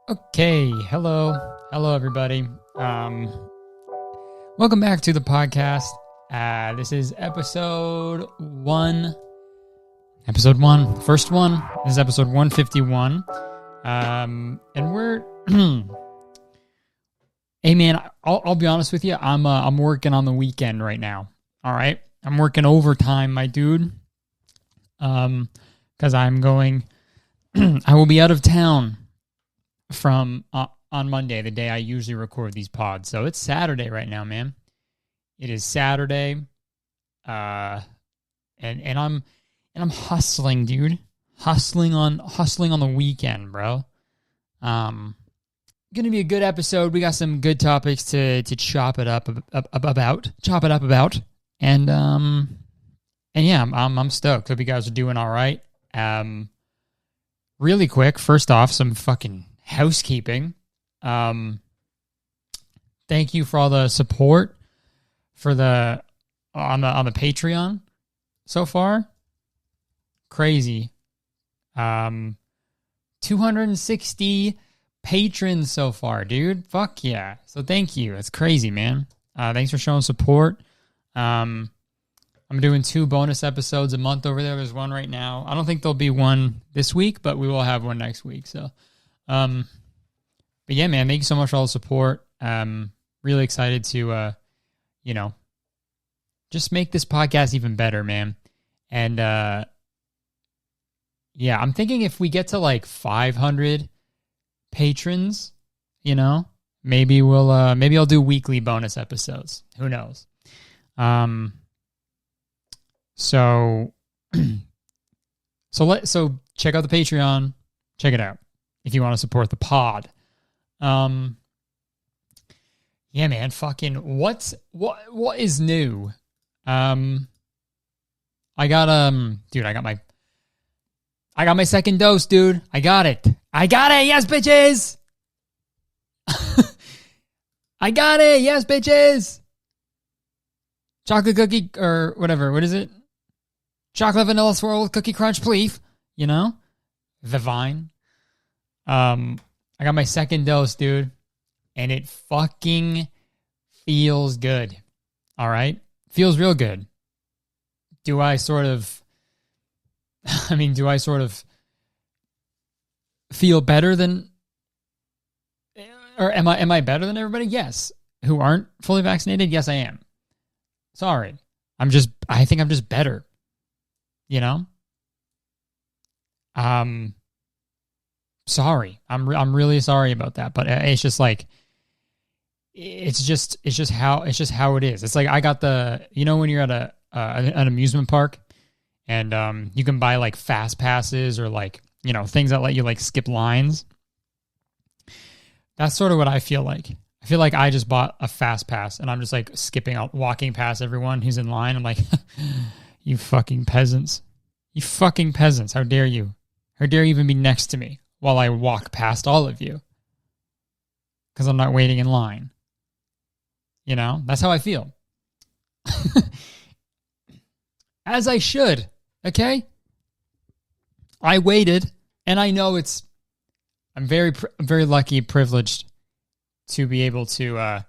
Okay, hello everybody. Welcome back to the podcast. This is episode one, first one. This is episode 151. And we're, hey man, I'll be honest with you. I'm working on the weekend right now. All right, I'm working overtime, my dude. Because I'm going, I will be out of town from on Monday, the day I usually record these pods. So it's Saturday right now, man. It is Saturday, and I'm hustling, dude. Hustling on the weekend, bro. Gonna be a good episode. We got some good topics to chop it up about, and yeah, I'm stoked. Hope you guys are doing all right. Really quick, first off, some fucking housekeeping. Thank you for all the support for the on the Patreon so far. Crazy. 260 patrons so far, dude. Fuck yeah. So thank you. It's crazy, man. Thanks for showing support. I'm doing 2 bonus episodes a month over there. There's one right now. I don't think there'll be one this week, but we will have one next week. So but yeah, man, thank you so much for all the support. Really excited to, just make this podcast even better, man. And, yeah, I'm thinking if we get to like 500 patrons, maybe maybe I'll do weekly bonus episodes. Who knows? So check out the Patreon. Check it out if you want to support the pod. Yeah, man, fucking what is new? I got my second dose, dude. I got it. Yes, bitches. I got it. Yes, bitches. Chocolate cookie or whatever. What is it? Chocolate vanilla swirl with cookie crunch, please. The Vine. I got my second dose, dude, and it fucking feels good. All right? Feels real good. Do I sort of feel better than, or am I better than everybody? Yes. Who aren't fully vaccinated? Yes, I am. Sorry. I think I'm just better. Sorry. I'm really sorry about that, but it's just like, it's just how it is. It's like I got the, when you're at an amusement park and you can buy like fast passes or like, things that let you like skip lines. That's sort of what I feel like. I feel like I just bought a fast pass and I'm just like walking past everyone who's in line. I'm like, you fucking peasants. You fucking peasants. How dare you? How dare you even be next to me while I walk past all of you? Because I'm not waiting in line. That's how I feel. As I should, okay? I waited, and I know I'm very, very lucky, privileged to be able to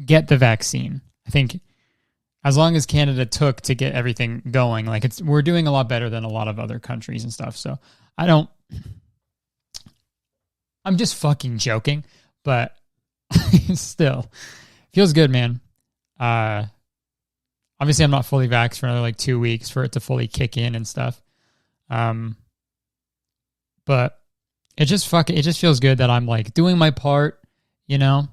get the vaccine. I think as long as Canada took to get everything going, like we're doing a lot better than a lot of other countries and stuff. So I'm just fucking joking, but still feels good, man. Obviously I'm not fully vaxxed for another like 2 weeks for it to fully kick in and stuff. But it just feels good that I'm like doing my part, and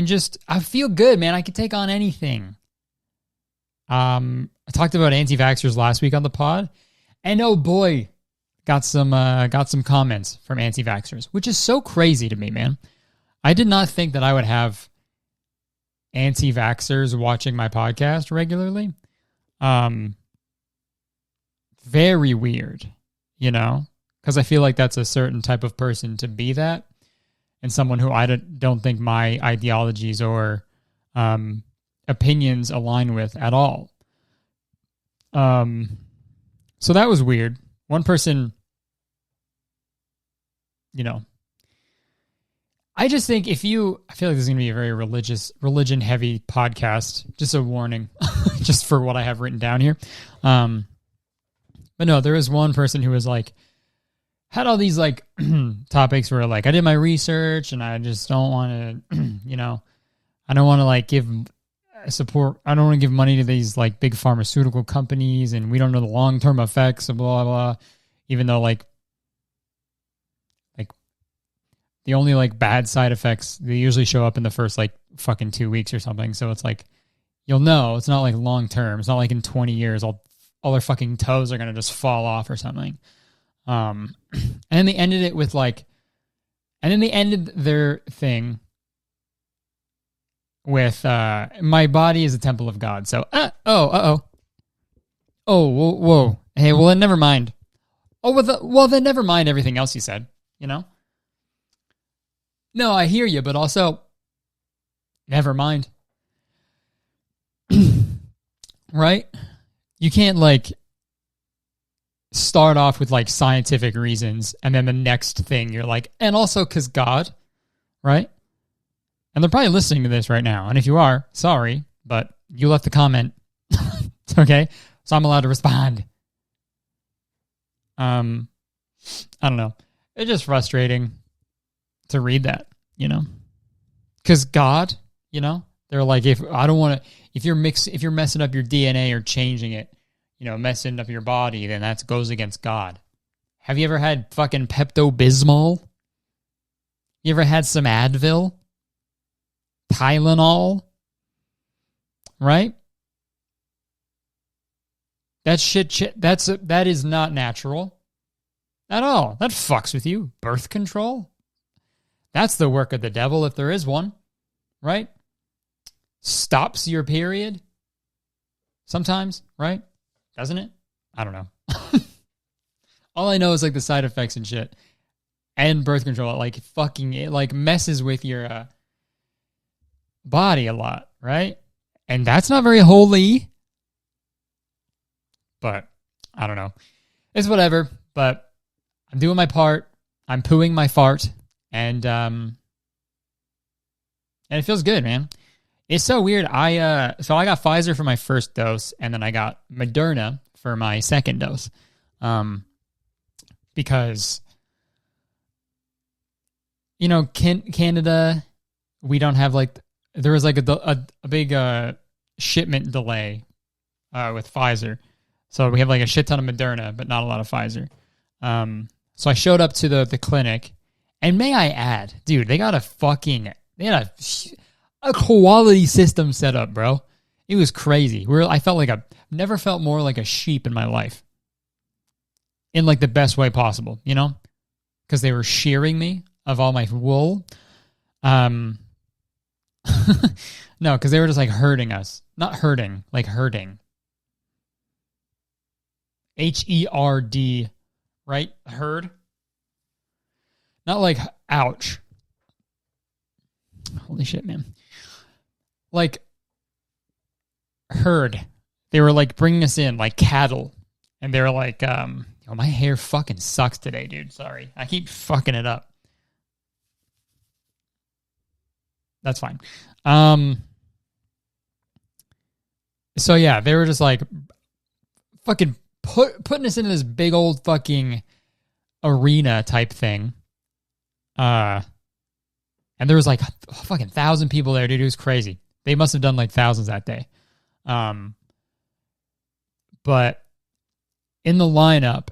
just, I feel good, man. I can take on anything. I talked about anti-vaxxers last week on the pod, and oh boy, got some comments from anti-vaxxers, which is so crazy to me, man. I did not think that I would have anti-vaxxers watching my podcast regularly. Very weird, because I feel like that's a certain type of person to be that, and someone who I don't think my ideologies or opinions align with at all. So that was weird. One person you know, I just think I feel like this is going to be a very religion heavy podcast. Just a warning, just for what I have written down here. But no, there was one person who was like, had all these like topics where like I did my research and I just don't want to, you know, I don't want to like give support. I don't want to give money to these like big pharmaceutical companies, and we don't know the long-term effects of blah, blah, even though like the only like bad side effects, they usually show up in the first like fucking 2 weeks or something. So it's like, you'll know it's not like long-term. It's not like in 20 years, all their fucking toes are going to just fall off or something. And then they ended it with like, and then they ended their thing with, my body is a temple of God. So, whoa. Hey, well, then never mind. Well, then never mind everything else you said, you know? No, I hear you, but also, never mind. Right? You can't, like, start off with, like, scientific reasons, and then the next thing you're like, and also because God, right? And they're probably listening to this right now, and if you are, sorry, but you left the comment, okay? So I'm allowed to respond. I don't know. It's just frustrating to read that, you know, because God, you know, they're like, if you're messing up your DNA or changing it, you know, messing up your body, then that goes against God. Have you ever had fucking Pepto-Bismol? You ever had some Advil? Tylenol? Right? That that is not natural at all. That fucks with you. Birth control? That's the work of the devil if there is one, right? Stops your period sometimes, right? Doesn't it? I don't know. All I know is like the side effects and shit. And birth control, like fucking, it like messes with your body a lot, right? And that's not very holy. But I don't know. It's whatever, but I'm doing my part. I'm pooing my fart. And it feels good, man. It's so weird. So I got Pfizer for my first dose, and then I got Moderna for my second dose. Because, you know, Canada, we don't have like, there was like a big shipment delay with Pfizer. So we have like a shit ton of Moderna, but not a lot of Pfizer. So I showed up to the clinic, and may I add, dude, they had a quality system set up, bro. It was crazy. I felt like never felt more like a sheep in my life. In like the best way possible, you know? Because they were shearing me of all my wool. No, because they were just like herding us. Not hurting, like herding. Herd, right? Herd. Not like, ouch. Holy shit, man. Like, herd. They were like bringing us in like cattle. And they were like, my hair fucking sucks today, dude. Sorry. I keep fucking it up. That's fine. So yeah, they were just like fucking putting us into this big old fucking arena type thing. And there was like fucking 1,000 people there, dude. It was crazy. They must have done like thousands that day. But in the lineup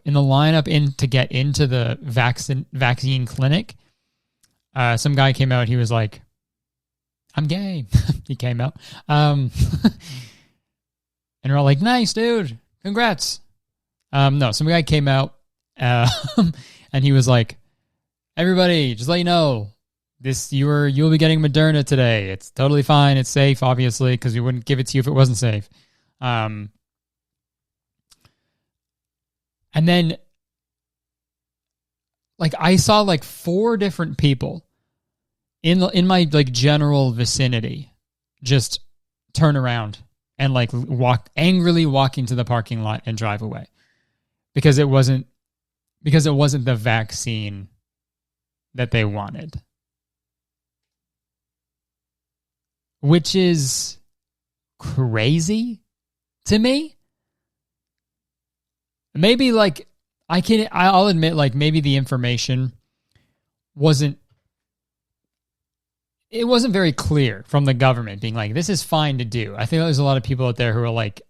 to get into the vaccine clinic, some guy came out. He was like, "I'm gay." He came out. And we're all like, "Nice, dude. Congrats." No, some guy came out, and he was like, "Everybody, just let you know, you'll be getting Moderna today. It's totally fine. It's safe, obviously, because we wouldn't give it to you if it wasn't safe." And then, like, I saw like 4 different people in my like general vicinity just turn around and like angrily walk into the parking lot and drive away because it wasn't the vaccine that they wanted. Which is crazy to me. Maybe like I'll admit like maybe the information wasn't very clear from the government being like, this is fine to do. I think there's a lot of people out there who are like,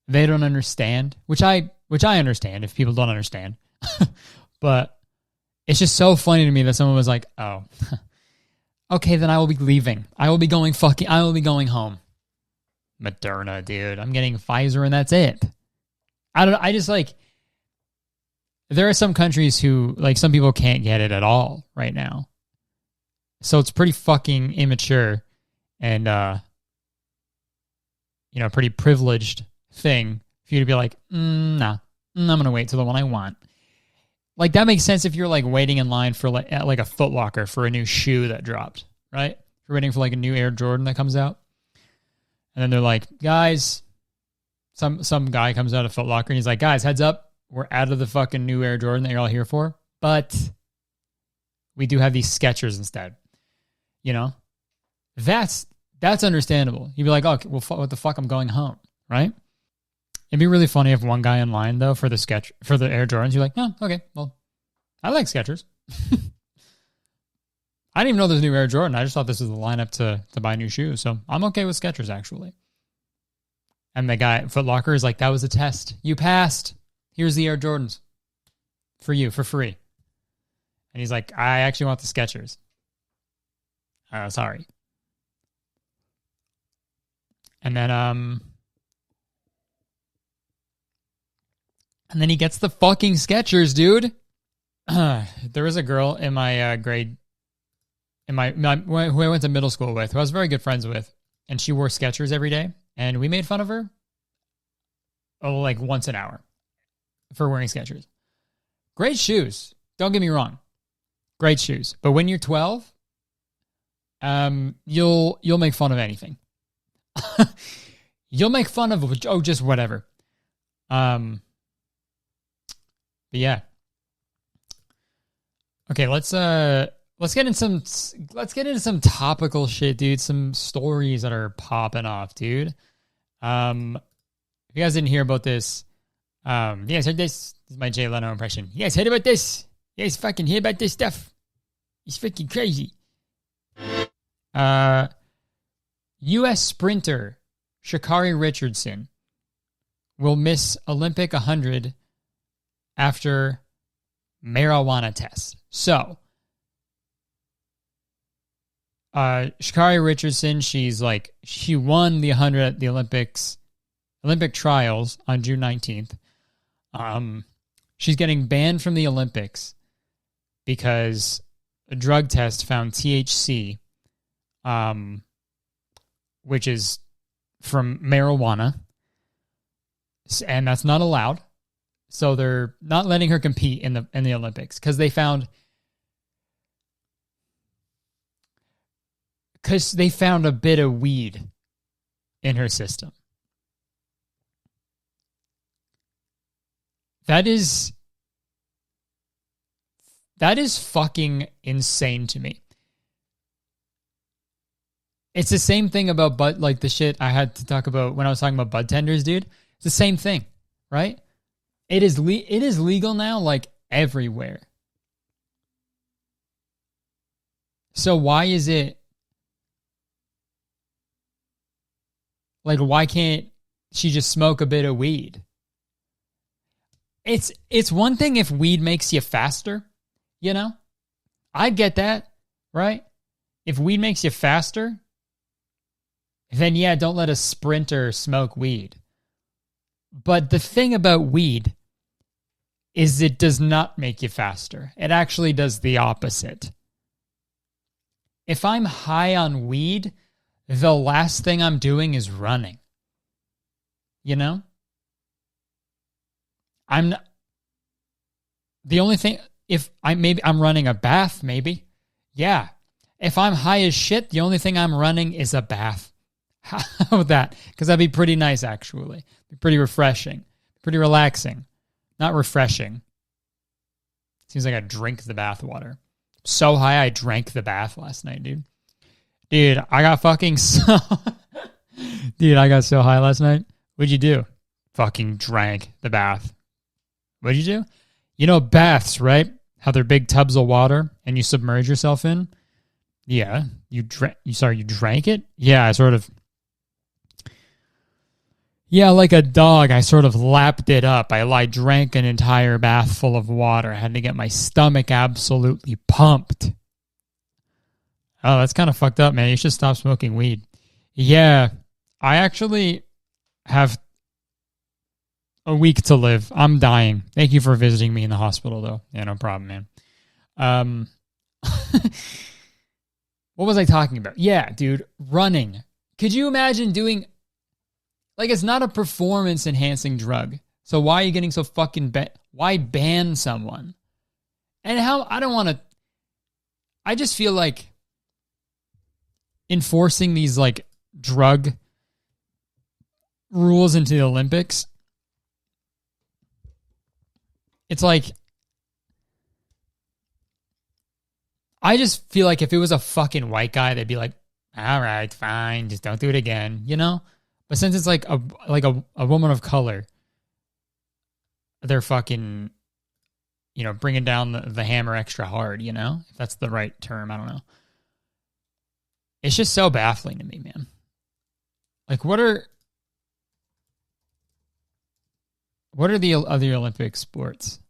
they don't understand, which I understand if people don't understand. But it's just so funny to me that someone was like, oh, okay, then I will be leaving. I will be going home. Moderna, dude. I'm getting Pfizer and that's it. I just like, there are some countries who, like, some people can't get it at all right now. So it's pretty fucking immature and, pretty privileged thing for you to be like, nah, I'm going to wait till the one I want. Like, that makes sense if you're, like, waiting in line for, like, at, like, a Foot Locker for a new shoe that dropped, right? If you're waiting for, like, a new Air Jordan that comes out. And then they're like, guys, some guy comes out of Foot Locker and he's like, guys, heads up. We're out of the fucking new Air Jordan that you're all here for. But we do have these Skechers instead. You know? That's understandable. You'd be like, oh, well, what the fuck? I'm going home, right? It'd be really funny if one guy in line, though, for the Air Jordans, you're like, oh, okay, well, I like Skechers. I didn't even know there's a new Air Jordan. I just thought this was the lineup to buy new shoes. So I'm okay with Skechers, actually. And the guy at Foot Locker is like, that was a test. You passed. Here's the Air Jordans for you, for free. And he's like, I actually want the Skechers. Sorry. And then he gets the fucking Skechers, dude. There was a girl in my grade, who I went to middle school with, who I was very good friends with, and she wore Skechers every day, and we made fun of her, like once an hour, for wearing Skechers. Great shoes. Don't get me wrong. Great shoes. But when you're 12, you'll make fun of anything. You'll make fun of just whatever. But yeah. Okay, let's get into some topical shit, dude. Some stories that are popping off, dude. If you guys didn't hear about this, you guys heard this? This is my Jay Leno impression. You guys heard about this? You guys fucking hear about this stuff? It's freaking crazy. U.S. sprinter Sha'carri Richardson will miss Olympic 100 after marijuana test. So, Sha'carri Richardson, she won the 100 at the Olympic trials on June 19th. She's getting banned from the Olympics because a drug test found THC, which is from marijuana, and that's not allowed. So they're not letting her compete in the Olympics because they found a bit of weed in her system. That is fucking insane to me. It's the same thing about the shit I had to talk about when I was talking about bud tenders, dude. It's the same thing, right? It is legal now, like, everywhere. So why is it, like, why can't she just smoke a bit of weed? It's one thing if weed makes you faster, you know? I'd get that, right? If weed makes you faster, then yeah, don't let a sprinter smoke weed. But the thing about weed is it does not make you faster. It actually does the opposite. If I'm high on weed, the last thing I'm doing is running. You know? The only thing, I'm running a bath, maybe. Yeah. If I'm high as shit, the only thing I'm running is a bath. How about that? Because that'd be pretty nice, actually. Be pretty refreshing. Pretty relaxing. Not refreshing. Seems like I drink the bath water. so high I drank the bath last night, dude. Dude, I got fucking so... Dude, I got so high last night. What'd you do? Fucking drank the bath. What'd you do? You know baths, right? How they're big tubs of water and you submerge yourself in? Yeah. You drank it? Yeah, I sort of... Yeah, like a dog, I sort of lapped it up. I drank an entire bath full of water. I had to get my stomach absolutely pumped. Oh, that's kind of fucked up, man. You should stop smoking weed. Yeah, I actually have a week to live. I'm dying. Thank you for visiting me in the hospital, though. Yeah, no problem, man. What was I talking about? Yeah, dude, running. Could you imagine doing... Like, it's not a performance-enhancing drug. So why are you getting so fucking... Why ban someone? And how... I don't want to... I just feel like enforcing these, like, drug rules into the Olympics, it's like... I just feel like if it was a fucking white guy, they'd be like, all right, fine, just don't do it again, you know? But since it's like a woman of color, they're fucking, you know, bringing down the hammer extra hard, you know? If that's the right term, I don't know. It's just so baffling to me, man. Like, what are the other Olympic sports?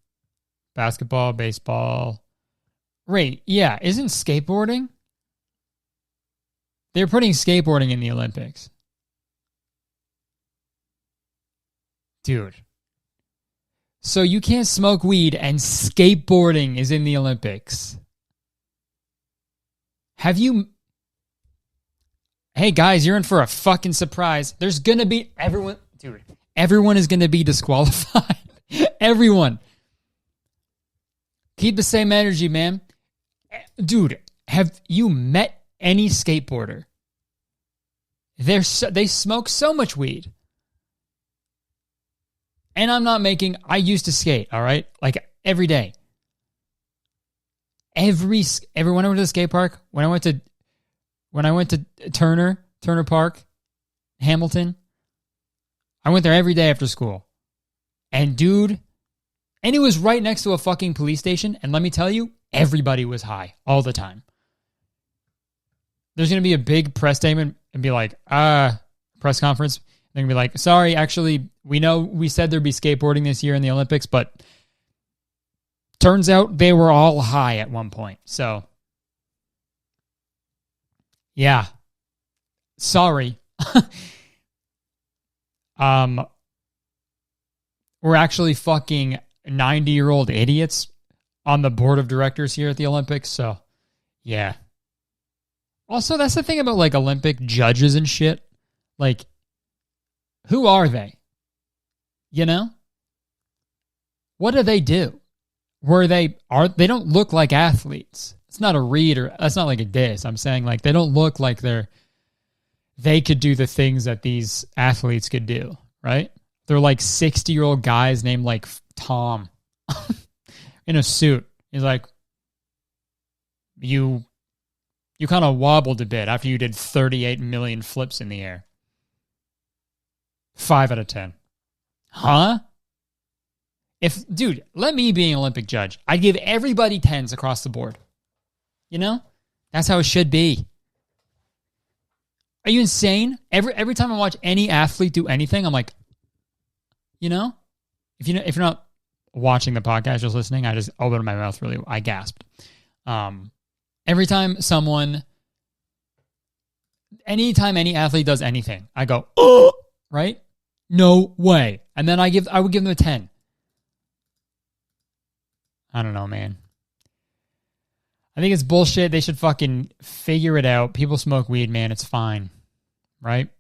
Basketball, baseball. Right, yeah. Isn't skateboarding? They're putting skateboarding in the Olympics. Dude. So you can't smoke weed and skateboarding is in the Olympics. Have you... Hey guys, you're in for a fucking surprise. There's gonna be... Everyone is gonna be disqualified. Everyone. Keep the same energy, man. Dude, have you met any skateboarder? They smoke so much weed. And I'm not making... I used to skate, all right? Like, every day. When I went to the skate park, when I went to Turner Park, Hamilton, I went there every day after school. And dude, and it was right next to a fucking police station. And let me tell you, everybody was high all the time. There's going to be a big press statement and be like, press conference. They're going to be like, sorry, actually, we know we said there'd be skateboarding this year in the Olympics, but turns out they were all high at one point. So, yeah. Sorry. We're actually fucking 90-year-old idiots on the board of directors here at the Olympics. So, yeah. Also, that's the thing about, like, Olympic judges and shit. Like, who are they? You know? What do they do? They don't look like athletes. It's not a read or that's not like a diss. I'm saying, like, they don't look like they could do the things that these athletes could do, right? They're like 60-year-old guys named like Tom in a suit. He's like, you kind of wobbled a bit after you did 38 million flips in the air. 5 out of 10. Huh? Dude, let me be an Olympic judge. I'd give everybody 10s across the board. You know? That's how it should be. Are you insane? Every time I watch any athlete do anything, I'm like, you know? If you're not watching the podcast, just listening, I just opened my mouth really. I gasped. Every time anytime any athlete does anything, I go, oh, right? No way. And then I would give them a 10. I don't know, man. I think it's bullshit. They should fucking figure it out. People smoke weed, man. It's fine. Right?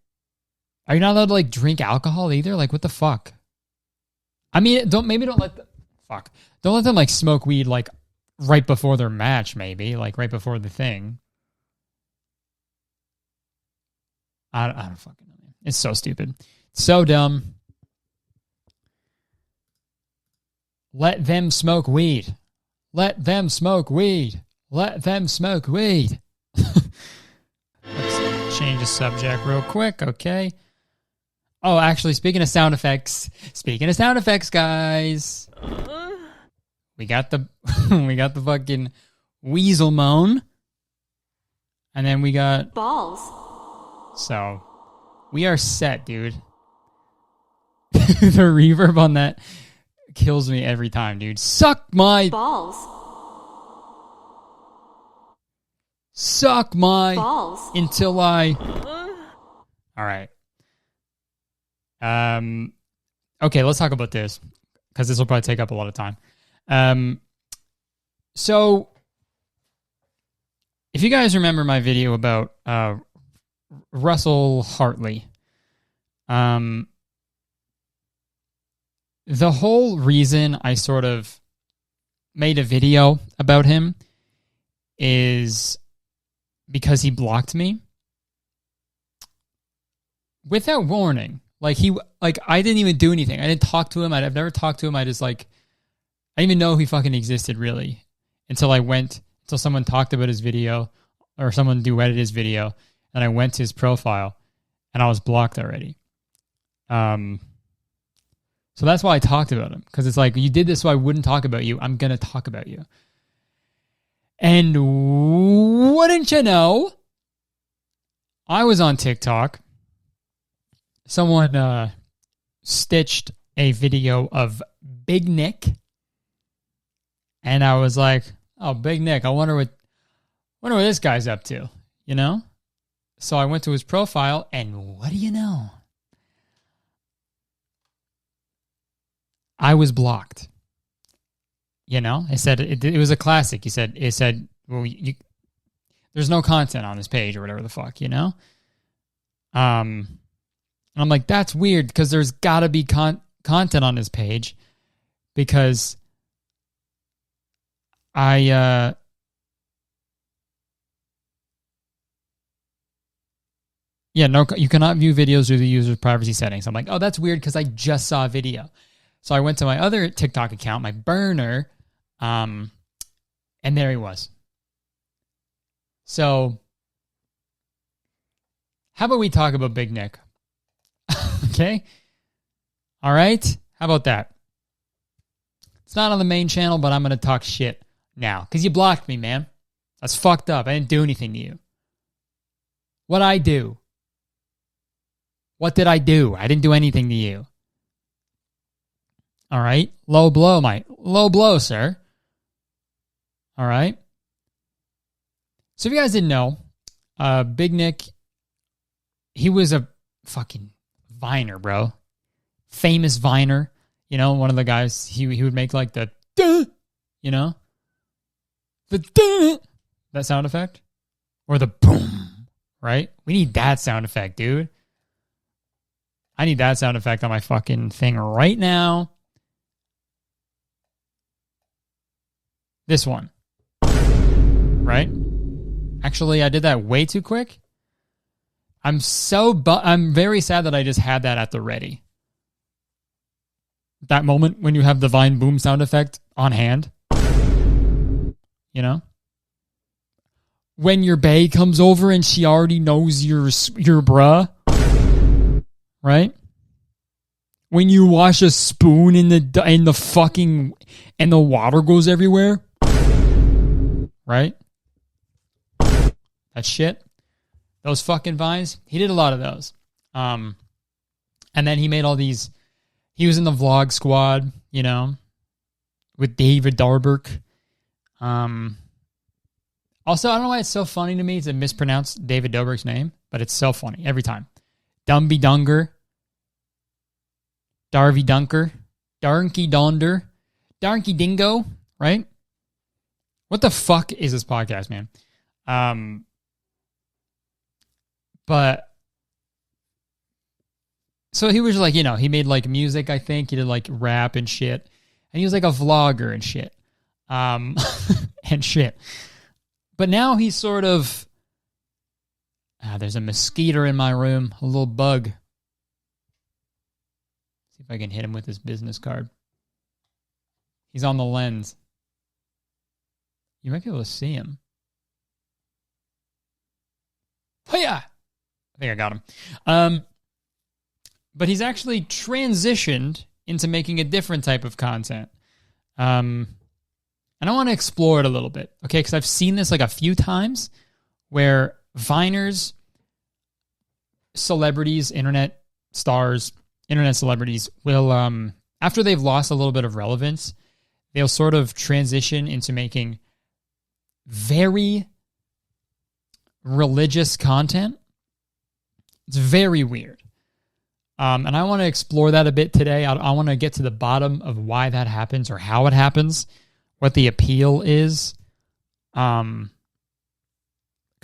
Are you not allowed to, like, drink alcohol either? Like, what the fuck? I mean, don't let them, like, smoke weed, like, right before their match, maybe. Like, right before the thing. I don't fucking know, man. It's so stupid. It's so dumb. Let them smoke weed. Let them smoke weed. Let them smoke weed. Let's change the subject real quick, okay? Oh, actually, speaking of sound effects, guys, we got the we got the fucking weasel moan, and then we got balls. So we are set, dude. The reverb on that kills me every time, dude. Suck my balls. Suck my balls until I. All right. Okay, let's talk about this because this will probably take up a lot of time. So if you guys remember my video about Russell Hartley, the whole reason I sort of made a video about him is because he blocked me without warning. I didn't even do anything. I didn't talk to him. I've never talked to him. I didn't even know he fucking existed really until someone talked about his video or someone duetted his video, and I went to his profile and I was blocked already. So that's why I talked about him, because it's like, you did this so I wouldn't talk about you. I'm going to talk about you. And wouldn't you know, I was on TikTok. Someone stitched a video of BigNik, and I was like, "Oh, BigNik! I wonder what this guy's up to," you know? So I went to his profile, and what do you know? I was blocked. You know, I said it was a classic. It said, well, there's no content on this page or whatever the fuck, you know? And I'm like, that's weird, because there's got to be content on this page, because you cannot view videos through the user's privacy settings. I'm like, oh, that's weird, because I just saw a video. So I went to my other TikTok account, my burner, and there he was. So how about we talk about BigNik? Okay? All right? How about that? It's not on the main channel, but I'm going to talk shit now, because you blocked me, man. That's fucked up. I didn't do anything to you. What'd I do? What did I do? I didn't do anything to you. All right? Low blow, sir. All right? So if you guys didn't know, BigNik, he was a fucking Viner, bro. Famous Viner. You know, one of the guys, he would make like the, you know? The, that sound effect. Or the boom, right? We need that sound effect, dude. I need that sound effect on my fucking thing right now. This one. Right? Actually, I did that way too quick. I'm very sad that I just had that at the ready. That moment when you have the Vine boom sound effect on hand. You know? When your bae comes over and she already knows your bruh. Right? When you wash a spoon in the fucking, and the water goes everywhere. Right? That shit. Those fucking vines. He did a lot of those. And then he made all these. He was in the vlog squad, you know, with David Dobrik. Also, I don't know why it's so funny to me to mispronounce David Dobrik's name, but it's so funny every time. Dumby Dunger. Darby Dunker. Darnky Donder. Darnky Dingo, right? What the fuck is this podcast, man? But so he was like, you know, he made like music, I think. He did like rap and shit. And he was like a vlogger and shit. And shit. But now he's sort of, there's a mosquito in my room, a little bug. See if I can hit him with his business card. He's on the lens. You might be able to see him. Oh yeah, I think I got him. But he's actually transitioned into making a different type of content. And I want to explore it a little bit, okay? Because I've seen this like a few times where Viners, celebrities, internet stars, internet celebrities will, after they've lost a little bit of relevance, they'll sort of transition into making very religious content. It's very weird. And I want to explore that a bit today. I want to get to the bottom of why that happens or how it happens, what the appeal is. Because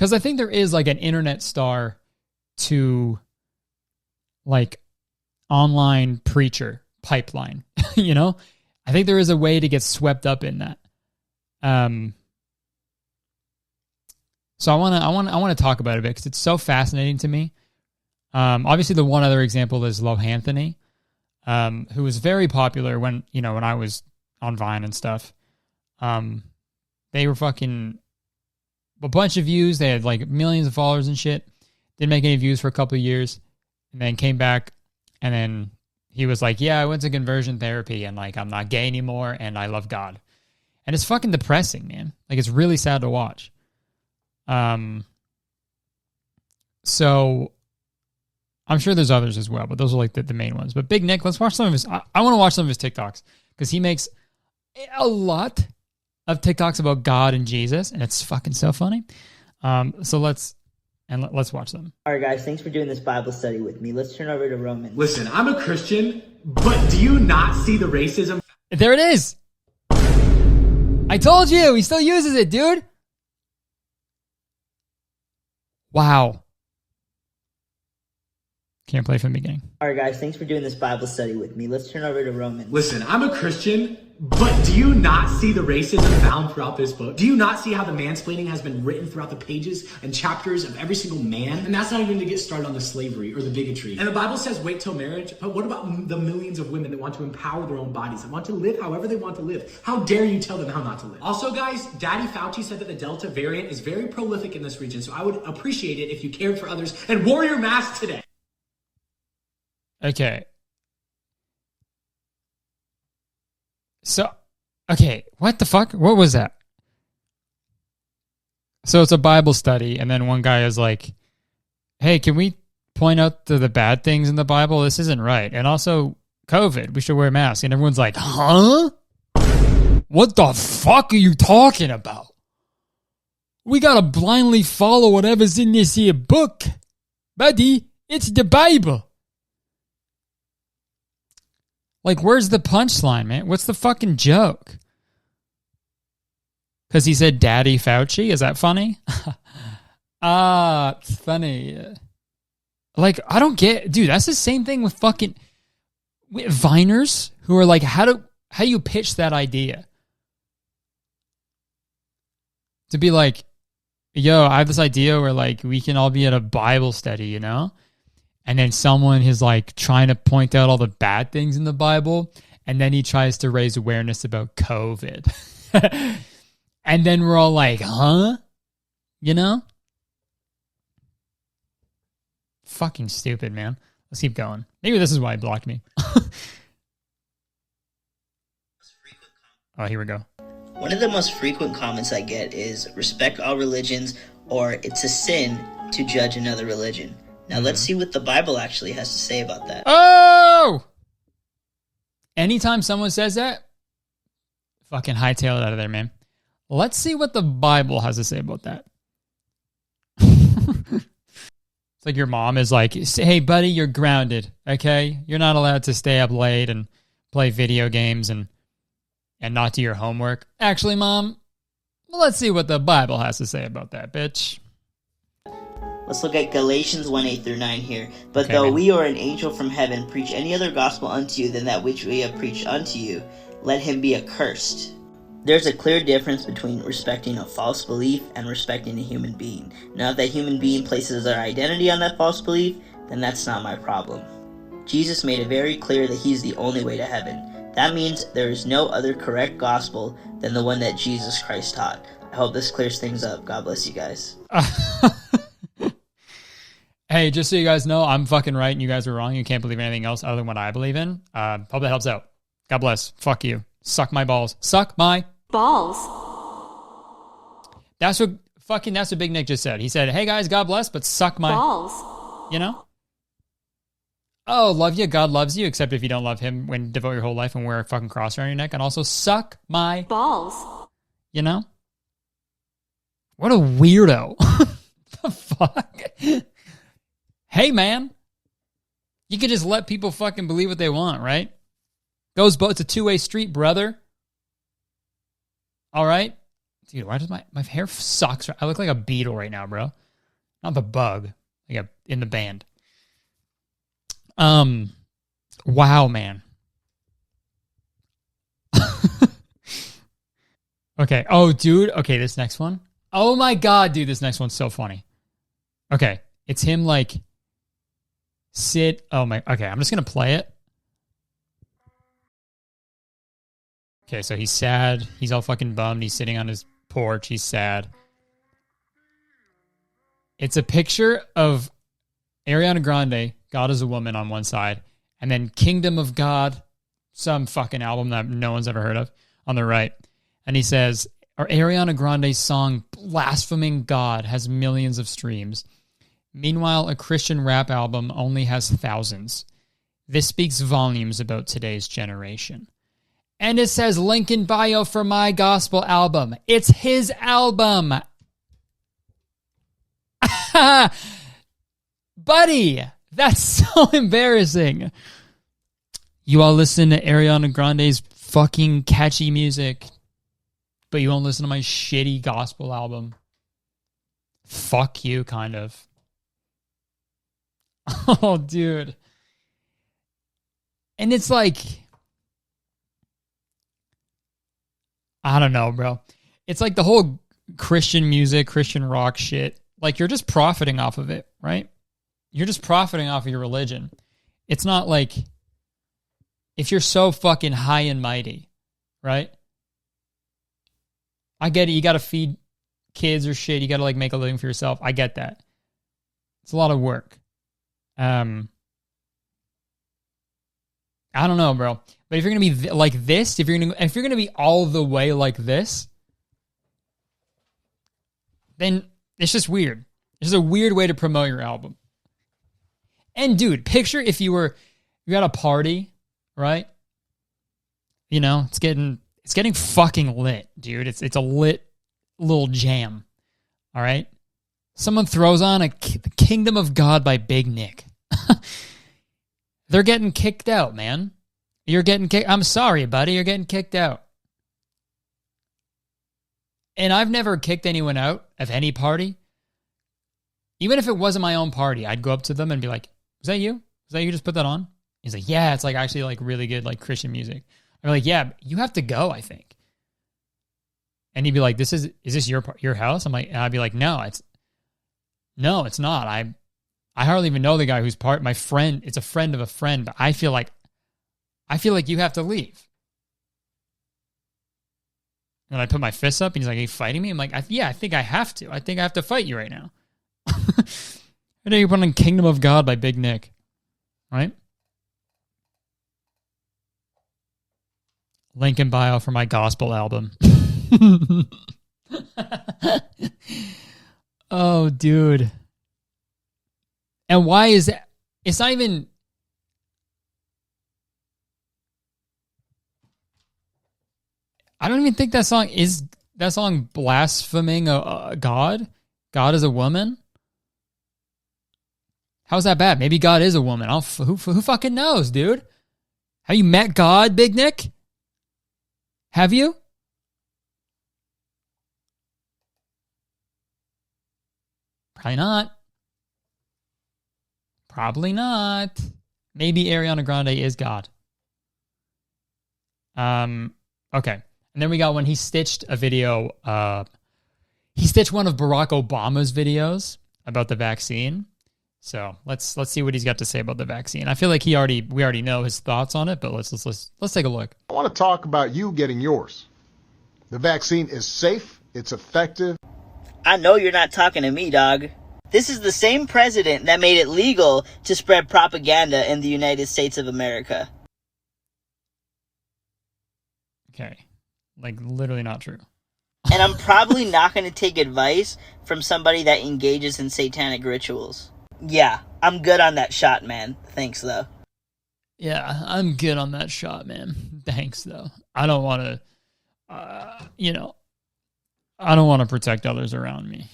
I think there is like an internet star to like online preacher pipeline, you know? I think there is a way to get swept up in that. So I want to talk about it a bit because it's so fascinating to me. Obviously, the one other example is Lohanthony, who was very popular when I was on Vine and stuff. They were fucking a bunch of views. They had like millions of followers and shit. Didn't make any views for a couple of years, and then came back, and then he was like, "Yeah, I went to conversion therapy, and like I'm not gay anymore, and I love God." And it's fucking depressing, man. Like it's really sad to watch. So I'm sure there's others as well, but those are like the main ones. But BigNik, let's watch some of his. I want to watch some of his TikToks because he makes a lot of TikToks about God and Jesus, and it's fucking so funny. So let's watch them. All right, guys, thanks for doing this Bible study with me. Let's turn over to Romans. Listen, I'm a Christian, but do you not see the racism? There it is. I told you, he still uses it, dude. Wow. Can't play from the beginning. All right, guys, thanks for doing this Bible study with me. Let's turn over to Romans. Listen, I'm a Christian, but do you not see the racism found throughout this book? Do you not see how the mansplaining has been written throughout the pages and chapters of every single man? And that's not even to get started on the slavery or the bigotry. And the Bible says wait till marriage, but what about the millions of women that want to empower their own bodies, that want to live however they want to live? How dare you tell them how not to live? Also, guys, Daddy Fauci said that the Delta variant is very prolific in this region, so I would appreciate it if you cared for others and wore your mask today. Okay. So, okay, what the fuck? What was that? So it's a Bible study, and then one guy is like, hey, can we point out the bad things in the Bible? This isn't right. And also, COVID, we should wear masks. And everyone's like, huh? What the fuck are you talking about? We gotta blindly follow whatever's in this here book. Buddy, it's the Bible. Like, where's the punchline, man? What's the fucking joke? Because he said Daddy Fauci? Is that funny? It's funny. Like, I don't get... Dude, that's the same thing with fucking... with Viners who are like, how do you pitch that idea? To be like, yo, I have this idea where, like, we can all be at a Bible study, you know? And then someone is like trying to point out all the bad things in the Bible. And then he tries to raise awareness about COVID. And then we're all like, huh? You know? Fucking stupid, man. Let's keep going. Maybe this is why he blocked me. Oh, here we go. One of the most frequent comments I get is respect all religions, or it's a sin to judge another religion. Now let's see what the Bible actually has to say about that. Oh! Anytime someone says that, fucking hightail it out of there, man. Let's see what the Bible has to say about that. It's like your mom is like, hey, buddy, you're grounded, okay? You're not allowed to stay up late and play video games and not do your homework. Actually, Mom, let's see what the Bible has to say about that, bitch. Let's look at Galatians 1:8-9 here. But okay, though man. we or an angel from heaven preach any other gospel unto you than that which we have preached unto you, let him be accursed. There's a clear difference between respecting a false belief and respecting a human being. Now, if that human being places their identity on that false belief, then that's not my problem. Jesus made it very clear that he's the only way to heaven. That means there is no other correct gospel than the one that Jesus Christ taught. I hope this clears things up. God bless you guys. Hey, just so you guys know, I'm fucking right and you guys are wrong. You can't believe anything else other than what I believe in. Hope that helps out. God bless. Fuck you. Suck my balls. Suck my balls. That's what BigNik just said. He said, hey guys, God bless, but suck my balls. You know? Oh, love you. God loves you, except if you don't love him, when devote your whole life and wear a fucking cross around your neck. And also suck my balls. You know? What a weirdo. The fuck? Hey, man. You can just let people fucking believe what they want, right? It's a two-way street, brother. All right? Dude, why does my hair sucks? I look like a beetle right now, bro. Not the bug. Like in the band. Wow, man. Okay. Oh, dude. Okay, this next one. Oh my God, dude, this next one's so funny. Okay, it's him like okay, I'm just gonna play it. Okay, so he's sad. He's all fucking bummed. He's sitting on his porch. He's sad. It's a picture of Ariana Grande, God is a Woman, on one side, and then Kingdom of God, some fucking album that no one's ever heard of, on the right. And he says, our Ariana Grande's song Blaspheming God has millions of streams. Meanwhile, a Christian rap album only has thousands. This speaks volumes about today's generation. And it says link in bio for my gospel album. It's his album. Buddy, that's so embarrassing. You all listen to Ariana Grande's fucking catchy music, but you won't listen to my shitty gospel album. Fuck you, kind of. Oh, dude. And it's like, I don't know, bro. It's like the whole Christian music, Christian rock shit. Like, you're just profiting off of it, right? You're just profiting off of your religion. It's not like, if you're so fucking high and mighty, right? I get it. You got to feed kids or shit. You got to like make a living for yourself. I get that. It's a lot of work. I don't know, bro. But if you're going to be like this, if you're going to be all the way like this, then it's just weird. It's just a weird way to promote your album. And dude, picture if you're at a party, right? You know, it's getting fucking lit, dude. It's a lit little jam. All right? Someone throws on the Kingdom of God by BigNik. They're getting kicked out, man. You're getting kicked. I'm sorry, buddy. You're getting kicked out. And I've never kicked anyone out of any party. Even if it wasn't my own party, I'd go up to them and be like, "Was that you? Was that you just put that on?" He's like, "Yeah, it's like actually like really good like Christian music." I'm like, "Yeah, you have to go, I think." And he'd be like, "Is this your house?" I'm like, and I'd be like, "No, it's not. I hardly even know the guy who's my friend. It's a friend of a friend, but I feel like you have to leave." And I put my fists up, and he's like, "Are you fighting me?" I'm like, "Yeah, I think I have to. I think I have to fight you right now." I know you put on Kingdom of God by BigNik, right? Link in bio for my gospel album. Oh, dude. And why is that? It's not even... I don't even think that song blaspheming a God? God is a woman? How's that bad? Maybe God is a woman. Who fucking knows, dude? Have you met God, BigNik? Have you? Probably not. Probably not. Maybe Ariana Grande is God. Okay. And then we got when he stitched a video. He stitched one of Barack Obama's videos about the vaccine. So let's see what he's got to say about the vaccine. I feel like we already know his thoughts on it, but let's take a look. I want to talk about you getting yours. The vaccine is safe It's effective. I know you're not talking to me, dog. This is the same president that made it legal to spread propaganda in the United States of America. Okay. Like, literally not true. And I'm probably not going to take advice from somebody that engages in satanic rituals. Yeah, I'm good on that shot, man. Thanks, though. Yeah, I'm good on that shot, man. Thanks, though. I don't want to, I don't want to protect others around me,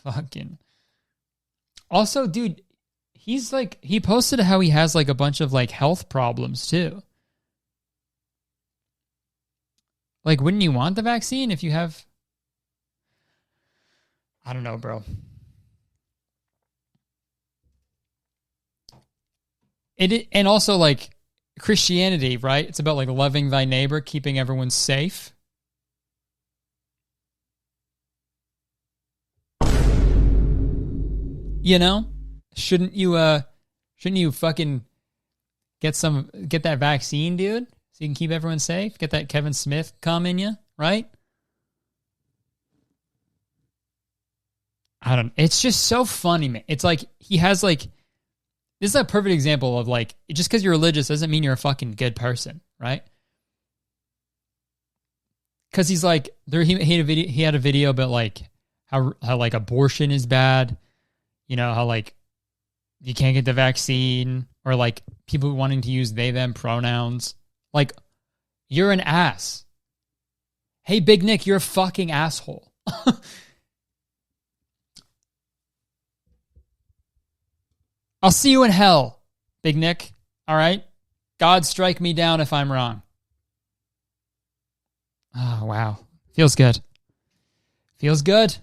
Fucking. Also, dude, he posted how he has, like, a bunch of, like, health problems, too. Like, wouldn't you want the vaccine if you have... I don't know, bro. And also, like, Christianity, right? It's about, like, loving thy neighbor, keeping everyone safe. Shouldn't you fucking get that vaccine, dude? So you can keep everyone safe? Get that Kevin Smith cum in you, right? It's just so funny, man. It's like, he has, like, this is a perfect example of, like, just because you're religious doesn't mean you're a fucking good person, right? Because he's like, he had a video about, like, how like abortion is bad, how, like, you can't get the vaccine, or, like, people wanting to use they them pronouns. Like, you're an ass. Hey, BigNik, you're a fucking asshole. I'll see you in hell, BigNik. All right? God strike me down if I'm wrong. Oh, wow. Feels good. Feels good.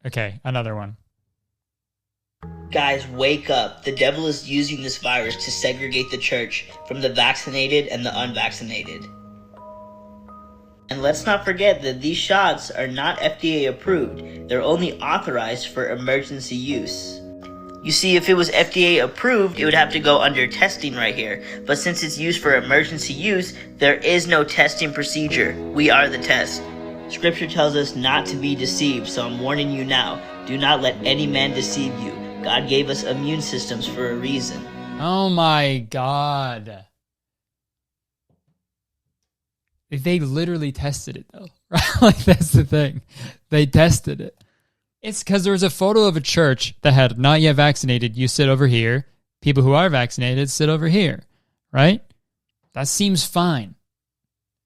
Okay, another one. Guys, wake up. The devil is using this virus to segregate the church from the vaccinated and the unvaccinated. And let's not forget that these shots are not FDA approved. They're only authorized for emergency use. You see, if it was FDA approved, it would have to go under testing right here. But since it's used for emergency use, there is no testing procedure. We are the test. Scripture tells us not to be deceived, so I'm warning you now. Do not let any man deceive you. God gave us immune systems for a reason. Oh my God. They literally tested it, though. Right? Like, that's the thing. They tested it. It's because there was a photo of a church that had not yet vaccinated. You sit over here. People who are vaccinated sit over here. Right? That seems fine.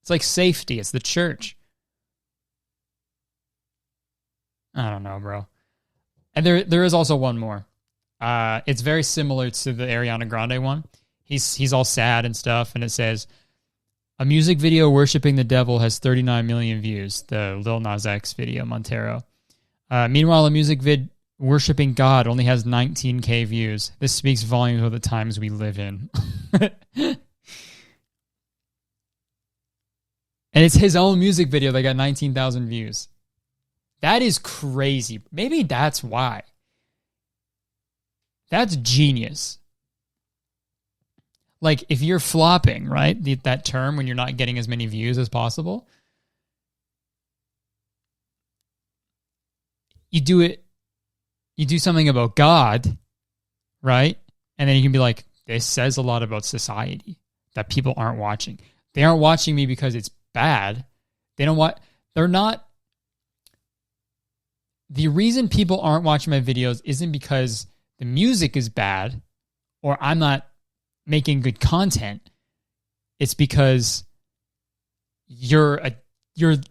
It's like safety. It's the church. I don't know, bro. And there is also one more. It's very similar to the Ariana Grande one. He's all sad and stuff, and it says, a music video worshiping the devil has 39 million views. The Lil Nas X video, Montero. Meanwhile, a music vid worshiping God only has 19K views. This speaks volumes of the times we live in. And it's his own music video that got 19,000 views. That is crazy. Maybe that's why. That's genius. Like, if you're flopping, right? That term when you're not getting as many views as possible. You do something about God, right? And then you can be like, this says a lot about society that people aren't watching. They aren't watching me because it's bad. They're not. The reason people aren't watching my videos isn't because the music is bad or I'm not making good content. It's because you're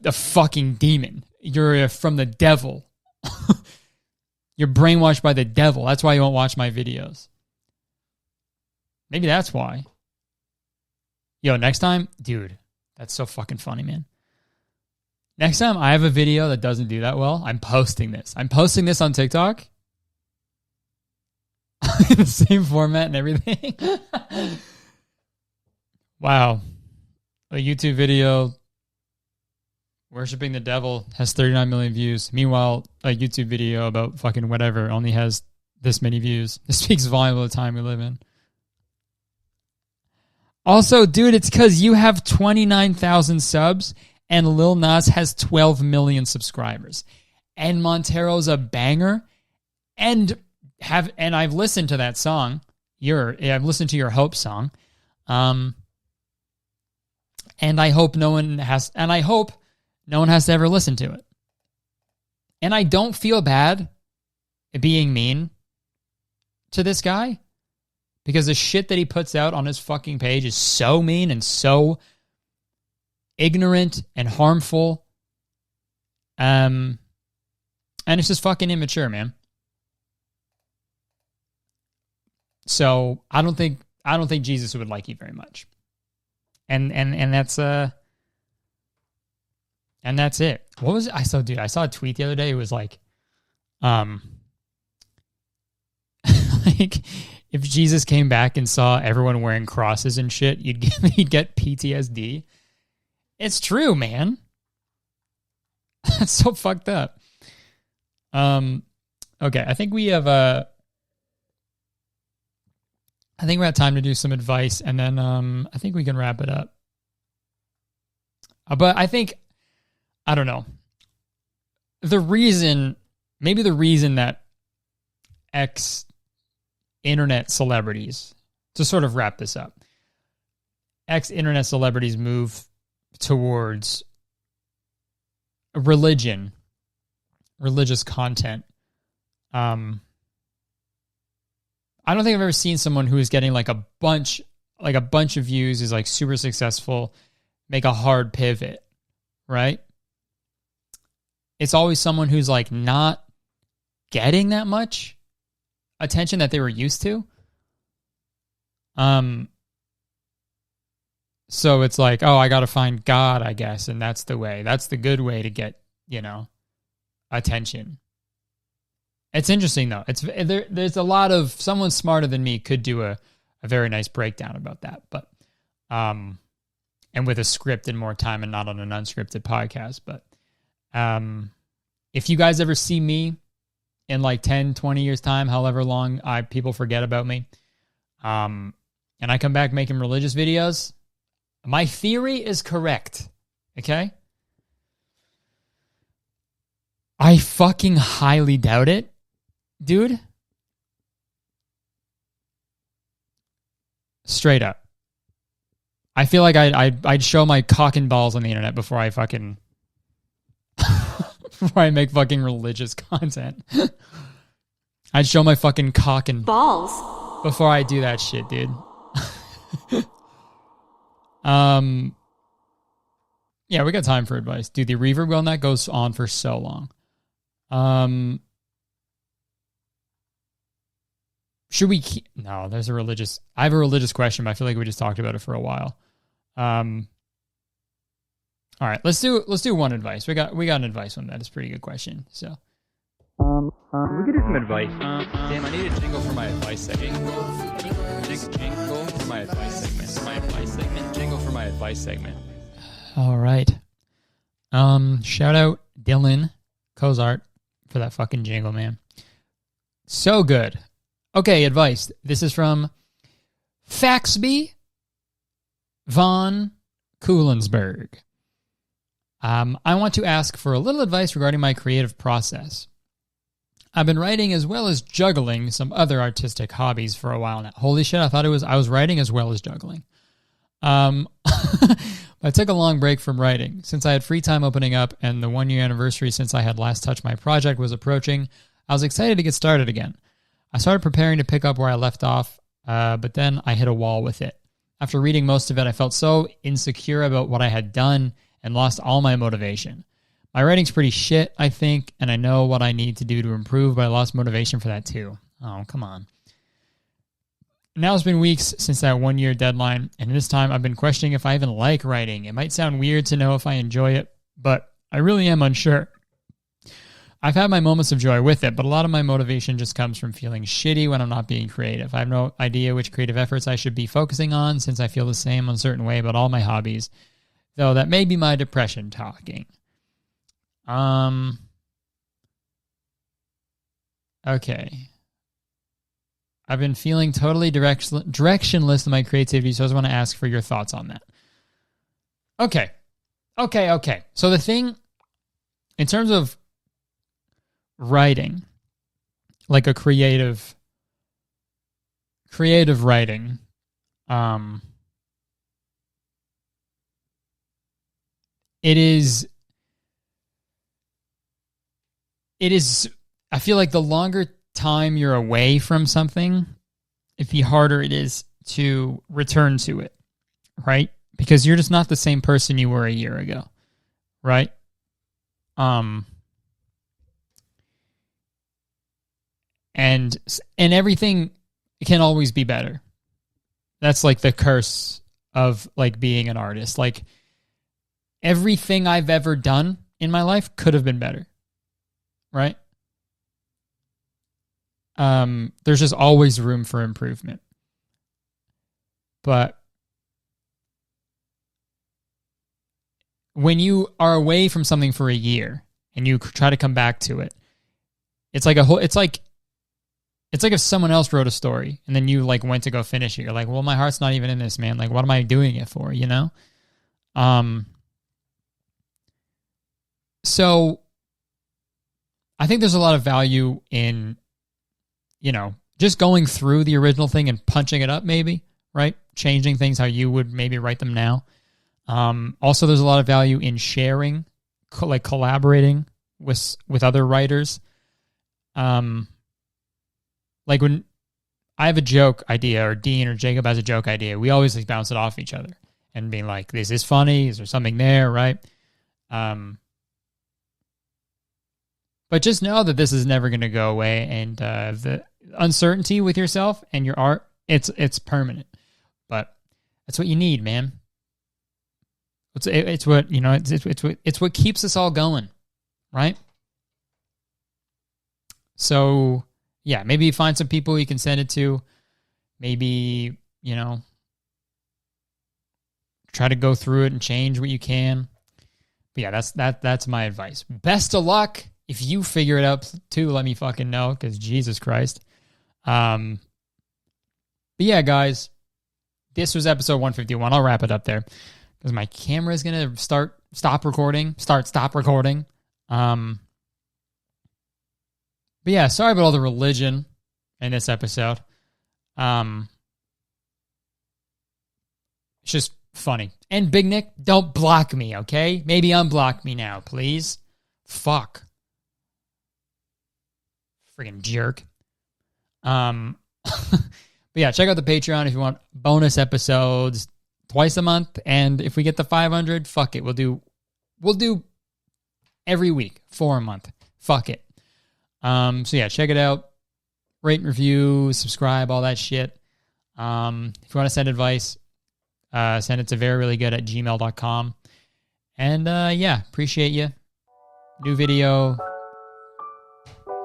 a fucking demon. You're from the devil. You're brainwashed by the devil. That's why you won't watch my videos. Maybe that's why. Yo, next time, dude, that's so fucking funny, man. Next time I have a video that doesn't do that well, I'm posting this. I'm posting this on TikTok. The same format and everything. Wow. A YouTube video worshiping the devil has 39 million views. Meanwhile, a YouTube video about fucking whatever only has this many views. This speaks volume of the time we live in. Also, dude, it's because you have 29,000 subs and Lil Nas has 12 million subscribers. And Montero's a banger. And I've listened to that song. I've listened to your Hope song. And I hope no one has to ever listen to it. And I don't feel bad being mean to this guy because the shit that he puts out on his fucking page is so mean and so ignorant and harmful. And it's just fucking immature, man. So I don't think Jesus would like you very much. And that's it. What was it? I saw a tweet the other day. It was like, like if Jesus came back and saw everyone wearing crosses and shit, you'd get PTSD. It's true, man. That's so fucked up. Okay, I think we have I think we're at time to do some advice, and then I think we can wrap it up. But I don't know. Maybe the reason that ex-internet celebrities, to sort of wrap this up, ex-internet celebrities move towards religious content. I don't think I've ever seen someone who is getting like a bunch of views, is like super successful, make a hard pivot, right? It's always someone who's like not getting that much attention that they were used to. So it's like, oh, I got to find God, I guess, and that's the way. That's the good way to get, attention. It's interesting though. There's a lot of, someone smarter than me could do a very nice breakdown about that, but and with a script and more time and not on an unscripted podcast. But if you guys ever see me in like 10, 20 years time, however long people forget about me, and I come back making religious videos, my theory is correct. Okay? I fucking highly doubt it. Dude, straight up, I feel like I'd show my cock and balls on the internet before I make fucking religious content. I'd show my fucking cock and balls before I do that shit, dude. Yeah, we got time for advice, dude. The reverb on that goes on for so long. Should we keep... No, I have a religious question, but I feel like we just talked about it for a while. All right, let's do one advice. We got an advice one. That is a pretty good question. So we could do some advice. Damn, I need a jingle for my advice segment. Jingle for my advice segment. Jingle for my advice segment. All right. Shout out Dylan Cozart for that fucking jingle, man. So good. Okay, advice. This is from Faxby von Kuhlensberg. I want to ask for a little advice regarding my creative process. I've been writing as well as juggling some other artistic hobbies for a while now. Holy shit, I thought I was writing as well as juggling. I took a long break from writing. Since I had free time opening up and the 1 year anniversary since I had last touched my project was approaching, I was excited to get started again. I started preparing to pick up where I left off, but then I hit a wall with it. After reading most of it, I felt so insecure about what I had done and lost all my motivation. My writing's pretty shit, I think, and I know what I need to do to improve, but I lost motivation for that too. Oh, come on. Now it's been weeks since that 1 year deadline, and this time I've been questioning if I even like writing. It might sound weird to know if I enjoy it, but I really am unsure. I've had my moments of joy with it, but a lot of my motivation just comes from feeling shitty when I'm not being creative. I have no idea which creative efforts I should be focusing on since I feel the same uncertain way about all my hobbies, though that may be my depression talking. Okay. I've been feeling totally directionless in my creativity, so I just want to ask for your thoughts on that. Okay. So the thing, in terms of writing, like a creative writing, it is, I feel like the longer time you're away from something, the harder it is to return to it, right? Because you're just not the same person you were a year ago, right? And everything can always be better. That's like the curse of like being an artist. Like everything I've ever done in my life could have been better, right? There's just always room for improvement. But when you are away from something for a year and you try to come back to it, it's like it's like if someone else wrote a story and then you like went to go finish it. You're like, well, my heart's not even in this, man. Like, what am I doing it for? You know? So I think there's a lot of value in, just going through the original thing and punching it up, maybe, right? Changing things how you would maybe write them now. Also, there's a lot of value in sharing, like collaborating with other writers. Like when I have a joke idea or Dean or Jacob has a joke idea, we always like bounce it off each other and being like, "Is this funny? Is there something there?" Right? But just know that this is never going to go away, and the uncertainty with yourself and your art, it's permanent. But that's what you need, man. It's what it's what keeps us all going, right? So yeah, maybe you find some people you can send it to. Maybe try to go through it and change what you can. But yeah, that's my advice. Best of luck. If you figure it out too, let me fucking know, because Jesus Christ. But yeah, guys, this was episode 151. I'll wrap it up there because my camera is going to stop recording. But yeah, sorry about all the religion in this episode. It's just funny. And BigNik, don't block me, okay? Maybe unblock me now, please. Fuck. Friggin' jerk. But yeah, check out the Patreon if you want bonus episodes twice a month. And if we get to 500, fuck it. We'll do every week, 4 a month. Fuck it. So yeah, check it out. Rate and review, subscribe, all that shit. If you want to send advice, send it to veryreallygood@gmail.com. And yeah, appreciate you. New video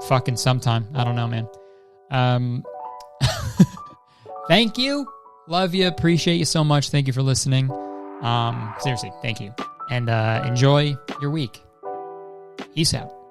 fucking sometime. I don't know, man. Thank you. Love you. Appreciate you so much. Thank you for listening. Seriously, thank you. And enjoy your week. Peace out.